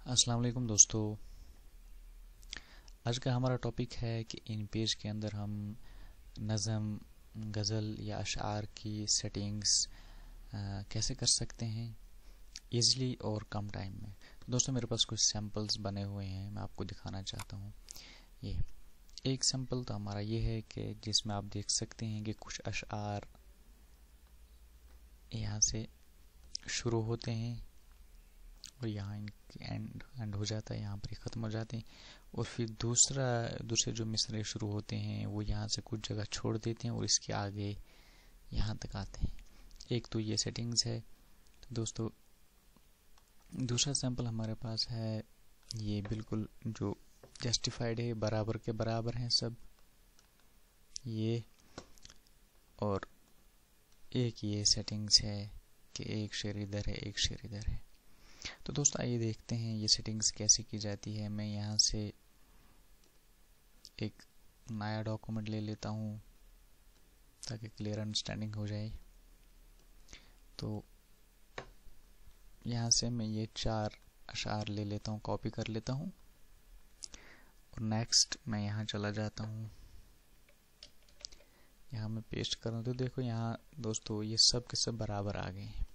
अस्सलाम वालेकुम दोस्तों। आज का हमारा टॉपिक है कि इन पेज के अंदर हम नज़म, गज़ल या अशार की सेटिंग्स कैसे कर सकते हैं ईज़िली और कम टाइम में। तो दोस्तों मेरे पास कुछ सैम्पल्स बने हुए हैं, मैं आपको दिखाना चाहता हूँ। ये एक सैम्पल तो हमारा ये है कि जिसमें आप देख सकते हैं कि कुछ अशार यहाँ से शुरू होते हैं और यहाँ इनकी एंड हो जाता है, यहाँ पर ख़त्म हो जाते हैं। और फिर दूसरे जो मिसरे शुरू होते हैं वो यहाँ से कुछ जगह छोड़ देते हैं और इसके आगे यहाँ तक आते हैं। एक तो ये सेटिंग्स है। तो दोस्तों दूसरा सैंपल हमारे पास है, ये बिल्कुल जो जस्टिफाइड है, बराबर के बराबर हैं सब ये। और एक ये सेटिंग्स है कि एक शेर इधर है एक शेर इधर है। तो दोस्तों आइए देखते हैं ये सेटिंग्स कैसे की जाती है। मैं यहाँ से एक नया डॉक्यूमेंट ले लेता हूँ ताकि क्लियर अंडरस्टैंडिंग हो जाए। तो यहाँ से मैं ये 4 अशार ले लेता हूँ, कॉपी कर लेता हूँ और नेक्स्ट मैं यहाँ चला जाता हूँ, यहाँ मैं पेस्ट कर रहा हूँ। तो देखो यहाँ दोस्तों ये सब के सब बराबर आ गए हैं।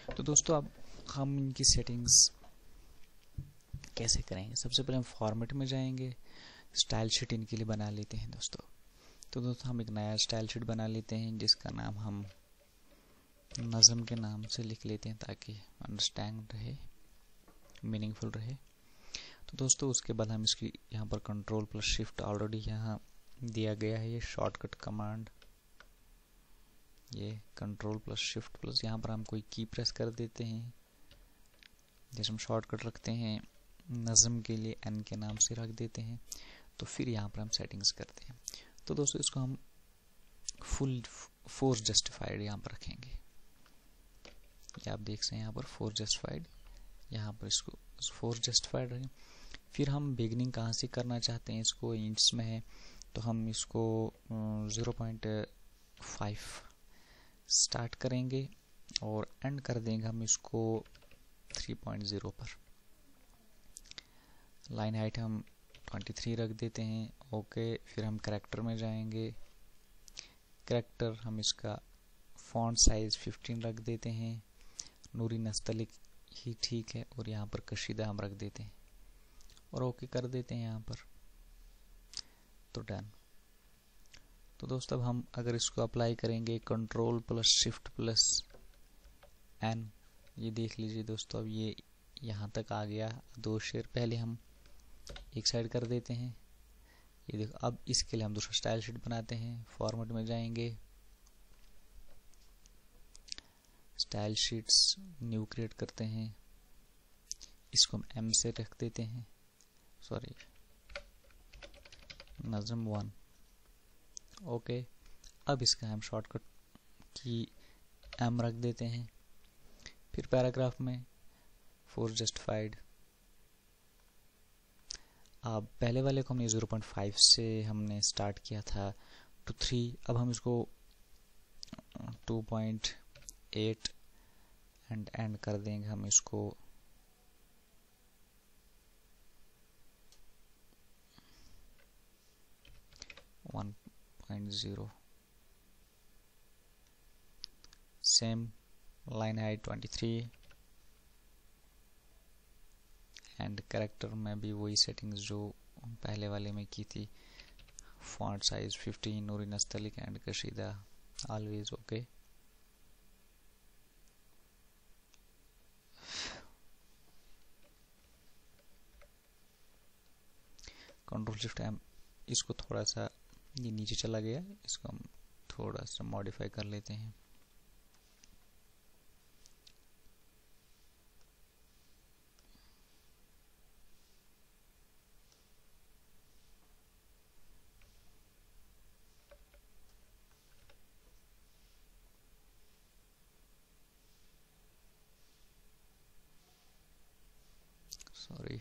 तो दोस्तों अब हम इनकी सेटिंग्स कैसे करेंगे। सबसे पहले हम फॉर्मेट में जाएंगे, स्टाइल शीट इनके लिए बना लेते हैं दोस्तों। तो दोस्तों हम एक नया स्टाइल शीट बना लेते हैं जिसका नाम हम नज़म के नाम से लिख लेते हैं ताकि अंडरस्टैंड रहे, मीनिंगफुल रहे। तो दोस्तों उसके बाद हम इसकी यहाँ पर कंट्रोल प्लस शिफ्ट ऑलरेडी यहाँ दिया गया है, ये शॉर्टकट कमांड, ये कंट्रोल प्लस शिफ्ट प्लस यहाँ पर हम कोई की प्रेस कर देते हैं। जैसे हम शॉर्टकट रखते हैं नज़म के लिए एन के नाम से रख देते हैं। तो फिर यहाँ पर हम सेटिंग्स करते हैं। तो दोस्तों इसको हम फुल फोर्स जस्टिफाइड यहाँ पर रखेंगे। ये आप देख सकते हैं यहाँ पर फोर्स जस्टिफाइड, यहाँ पर इसको फोर्स जस्टिफाइड रखें। फिर हम बिगनिंग कहाँ से करना चाहते हैं, इसको इंच में है तो हम इसको 0.5 स्टार्ट करेंगे और एंड कर देंगे हम इसको 3.0 पर। लाइन हाइट हम 23 रख देते हैं। ओके, फिर हम करैक्टर में जाएंगे। करैक्टर हम इसका फॉन्ट साइज 15 रख देते हैं। नूरी नस्तलिक ही ठीक है और यहाँ पर कशीदा हम रख देते हैं और ओके कर देते हैं यहाँ पर। तो डन। तो दोस्तों अब हम अगर इसको अप्लाई करेंगे control plus shift plus N, ये देख लीजिए दोस्तों अब ये यहाँ तक आ गया। 2 शेर पहले हम एक साइड कर देते हैं। ये देखो अब इसके लिए हम दूसरा स्टाइल शीट बनाते हैं। फॉर्मेट में जाएंगे, स्टाइल शीट्स न्यू क्रिएट करते हैं। इसको हम एम से रख देते हैं, सॉरी नज़म 1। ओके, अब इसका हम शॉर्टकट की एम रख देते हैं। फिर पैराग्राफ में फोर्स जस्टिफाइड, अब पहले वाले को हमने 0.5 से हमने स्टार्ट किया था टू 3, अब हम इसको 2.8 एंड कर देंगे हम इसको 1.0। Same line height 23 and character में भी वही सेटिंग्स जो पहले वाले में की थी। Font size 15, Noori Nastaleeq and Kashida always okay. Control shift M, इसको थोड़ा सा ये नीचे चला गया, इसको हम थोड़ा सा मॉडिफाई कर लेते हैं। सॉरी,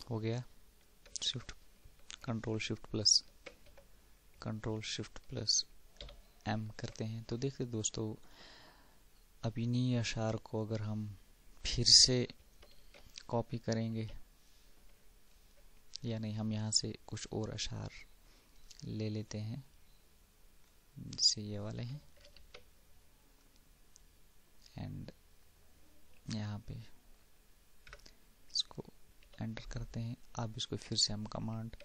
हो गया। Shift control shift plus M करते हैं तो देखिए दोस्तों, अब इन्हीं अशार को अगर हम फिर से कॉपी करेंगे, या नहीं, हम यहाँ से कुछ और अशार ले लेते हैं, जैसे ये वाले हैं, एंड यहाँ पे इसको एंटर करते हैं। अब इसको फिर से हम कमांड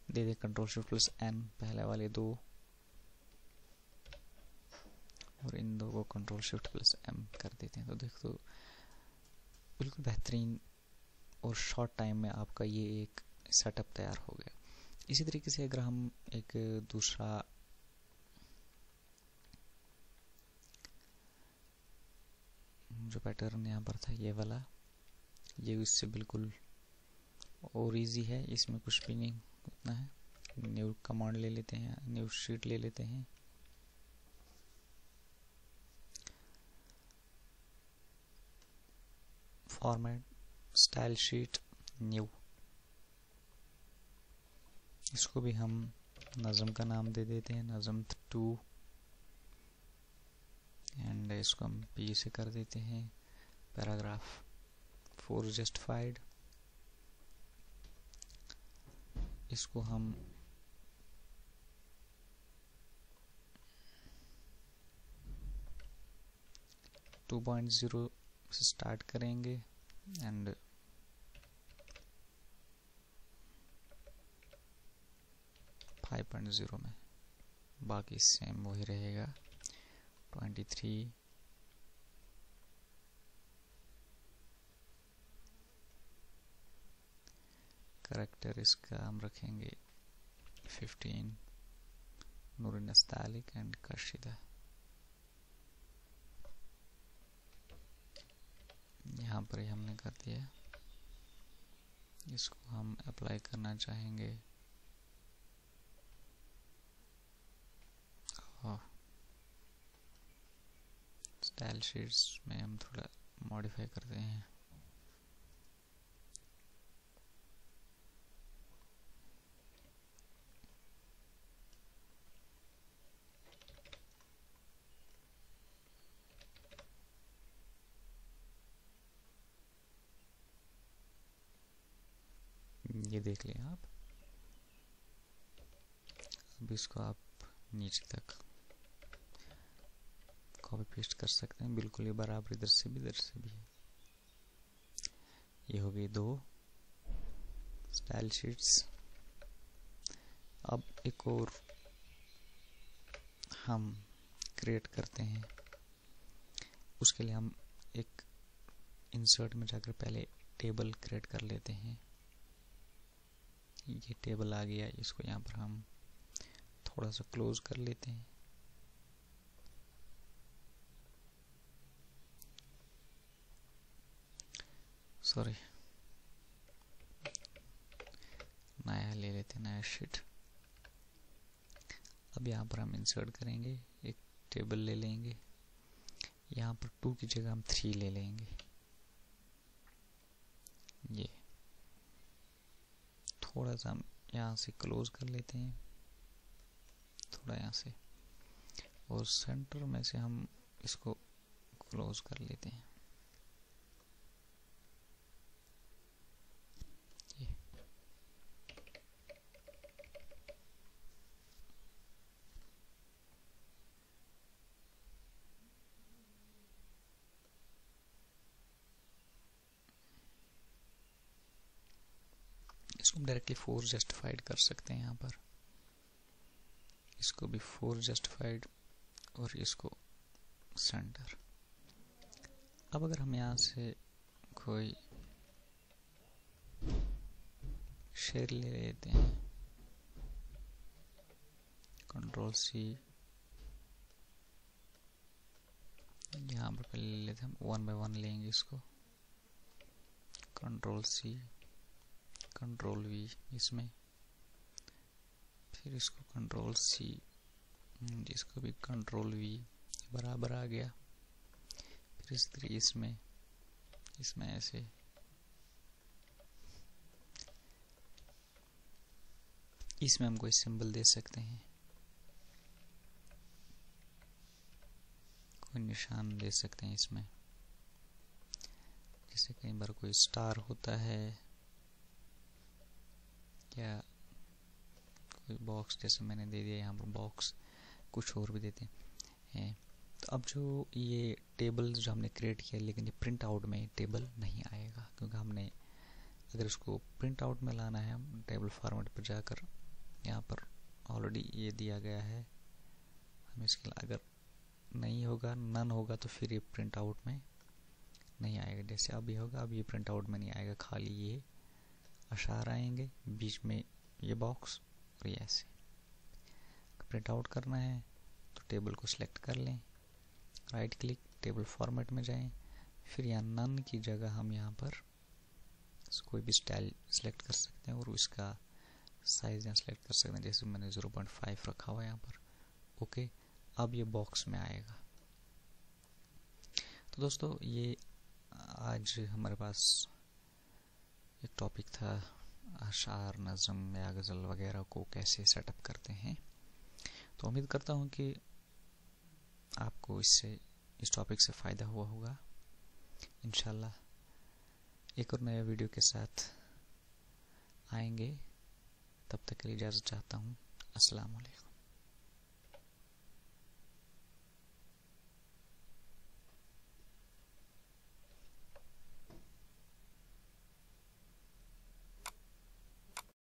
दे दे कंट्रोल शिफ्ट प्लस एन, पहले वाले दो, और इन दो को कंट्रोल शिफ्ट प्लस एम कर देते हैं। तो देखो बिल्कुल बेहतरीन और शॉर्ट टाइम में आपका ये एक सेटअप तैयार हो गया। इसी तरीके से अगर हम एक दूसरा जो पैटर्न यहाँ पर था, ये वाला, ये इससे बिल्कुल और इजी है, इसमें कुछ भी नहीं उतना है। न्यू कमांड ले लेते हैं, न्यू शीट ले लेते हैं, फॉर्मेट स्टाइल शीट न्यू, इसको भी हम नज़म का नाम दे देते हैं, नज़म 2, एंड इसको हम पी से कर देते हैं पैराग्राफ 4 जस्टिफाइड। इसको हम टू 2.0 से स्टार्ट करेंगे एंड फाइव 5.0 में, बाकी सेम वही रहेगा। 23 करेक्टर इसका हम रखेंगे 15, नूर नस्तालिक एंड कशिदा। यहाँ पर ही हमने कर दिया। इसको हम अप्लाई करना चाहेंगे स्टाइल शीट्स में, हम थोड़ा मॉडिफाई करते हैं। ये देख लें आप। अब इसको आप नीचे तक कॉपी पेस्ट कर सकते हैं, बिल्कुल ये बराबर, इधर से भी इधर से भी। ये हो गई 2 स्टाइल शीट्स। अब एक और हम क्रिएट करते हैं, उसके लिए हम एक इंसर्ट में जाकर पहले टेबल क्रिएट कर लेते हैं। ये टेबल आ गया, इसको यहाँ पर हम थोड़ा सा क्लोज कर लेते हैं। सॉरी, नया ले लेते हैं, नया शीट। अब यहाँ पर हम इंसर्ट करेंगे, एक टेबल ले लेंगे, यहाँ पर 2 की जगह हम 3 ले लेंगे। ये थोड़ा सा हम यहाँ से क्लोज कर लेते हैं, थोड़ा यहाँ से, और सेंटर में से हम इसको क्लोज कर लेते हैं। ये इसको हम डायरेक्टली 4 जस्टिफाइड कर सकते हैं यहाँ पर, इसको भी 4 जस्टिफाइड और इसको सेंटर। अब अगर हम यहाँ से कोई शेर ले लेते हैं, कंट्रोल सी, यहाँ पर पहले ले लेते हैं, हम 1 by 1 लेंगे इसको, कंट्रोल सी, कंट्रोल वी इसमें, फिर इसको कंट्रोल सी, इसको भी कंट्रोल वी, बराबर आ गया। फिर इस तरीके इसमें ऐसे इसमें हम कोई सिंबल दे सकते हैं, कोई निशान दे सकते हैं इसमें, जैसे कई बार कोई स्टार होता है या कोई बॉक्स, जैसे मैंने दे दिया यहाँ पर बॉक्स, कुछ और भी देते हैं। तो अब जो ये टेबल जो हमने क्रिएट किया, लेकिन ये प्रिंट आउट में टेबल नहीं आएगा, क्योंकि हमने अगर इसको प्रिंट आउट में लाना है, हम टेबल फॉर्मेट पर जाकर यहाँ पर ऑलरेडी ये दिया गया है, हम इसके अगर नहीं होगा, नन होगा, तो फिर ये प्रिंट आउट में नहीं आएगा। जैसे अब ये होगा, अब ये प्रिंट आउट में नहीं आएगा, खाली ये अशार आएंगे, बीच में ये बॉक्स और ये ऐसे। प्रिंट आउट करना है तो टेबल को सिलेक्ट कर लें, राइट क्लिक, टेबल फॉर्मेट में जाएं, फिर यहाँ नन की जगह हम यहाँ पर कोई भी स्टाइल सिलेक्ट कर सकते हैं और उसका साइज यहाँ सिलेक्ट कर सकते हैं, जैसे मैंने 0.5 रखा हुआ है यहाँ पर। ओके, अब ये बॉक्स में आएगा। तो दोस्तों ये आज हमारे पास एक टॉपिक था, अशार, नज़म या गज़ल वगैरह को कैसे सेटअप करते हैं। तो उम्मीद करता हूँ कि आपको इस टॉपिक से फ़ायदा हुआ होगा। इंशाल्लाह एक और नया वीडियो के साथ आएंगे, तब तक के लिए इजाज़त चाहता हूँ। अस्सलाम वालेकुम।